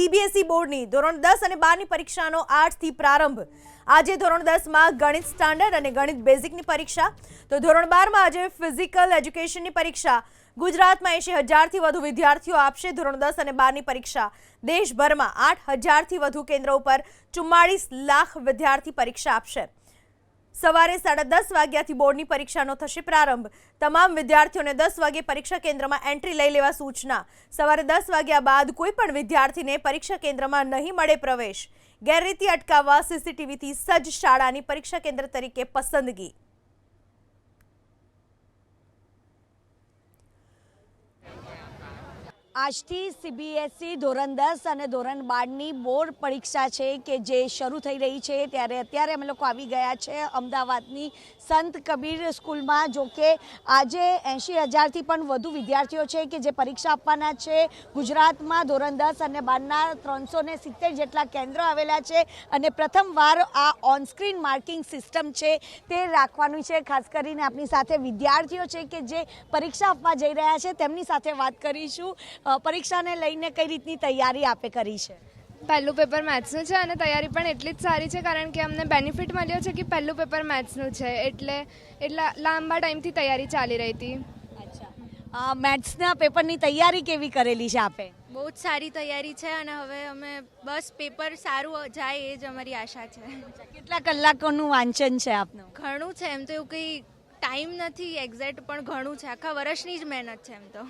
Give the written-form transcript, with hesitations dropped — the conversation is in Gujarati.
સીબીએસઈ બોર્ડની ધોરણ 10 અને 12ની પરીક્ષાનો 8 થી પ્રારંભ। આજે ધોરણ 10માં ગણિત સ્ટાન્ડર્ડ અને ગણિત બેઝિકની પરીક્ષા, તો ધોરણ 12માં આજે ફિઝિકલ એજ્યુકેશનની પરીક્ષા। ગુજરાતમાં 80,000થી વધુ વિદ્યાર્થીઓ આપશે ધોરણ 10 અને 12ની પરીક્ષા। દેશભરમાં 8,000થી વધુ કેન્દ્રો પર 44 લાખ વિદ્યાર્થી પરીક્ષા આપશે। સવારે 10:30 વાગ્યાથી બોર્ડની પરીક્ષાનો થશે પ્રારંભ। તમામ વિદ્યાર્થીઓને 10 વાગે પરીક્ષા કેન્દ્રમાં એન્ટ્રી લઈ લેવા સૂચના। સવારે 10 વાગ્યા બાદ કોઈ પણ વિદ્યાર્થીને પરીક્ષા કેન્દ્રમાં નહીં મળે પ્રવેશ। ગેરરીતિ અટકાવવા સીસીટીવીથી સજ્જ શાળાની પરીક્ષા કેન્દ્ર તરીકે પસંદગી। આજથી સીબીએસઈ ધોરણ 10 અને ધોરણ 12ની બોર્ડ પરીક્ષા છે કે જે શરૂ થઈ રહી છે, ત્યારે અત્યારે અમે લોકો આવી ગયા છે અમદાવાદની સંત કબીર સ્કૂલમાં। જો કે આજે 80,000થી પણ વધુ વિદ્યાર્થીઓ છે કે જે પરીક્ષા આપવાના છે। ગુજરાતમાં ધોરણ 10 અને 12ના 370 જેટલા કેન્દ્રો આવેલા છે અને પ્રથમવાર આ ઓનસ્ક્રીન માર્કિંગ સિસ્ટમ છે તે રાખવાનું છે। ખાસ કરીને આપણી સાથે વિદ્યાર્થીઓ છે કે જે પરીક્ષા આપવા જઈ રહ્યા છે, તેમની સાથે વાત કરીશું। પરીક્ષાને લઈને કઈ રીતની તૈયારી આપે કરી છે? પહેલું પેપર મેથ્સનું છે અને તૈયારી પણ એટલી જ સારી છે કારણ કે અમને બેનિફિટ મળ્યો છે કે પહેલું પેપર મેથ્સનું છે, એટલે લાંબા ટાઈમથી તૈયારી ચાલી રહી હતી। અચ્છા, મેથ્સના પેપરની તૈયારી કેવી કરેલી છે આપે? બહુ જ સારી તૈયારી છે અને હવે અમે બસ પેપર સારું જાય એ જ અમારી આશા છે। કેટલા કલાકોનું વાંચન છે આપનું? ઘણું છે, એમ તો એવું કંઈ ટાઈમ નથી એક્ઝેક્ટ, પણ ઘણું છે, આખા વર્ષની જ મહેનત છે એમ તો।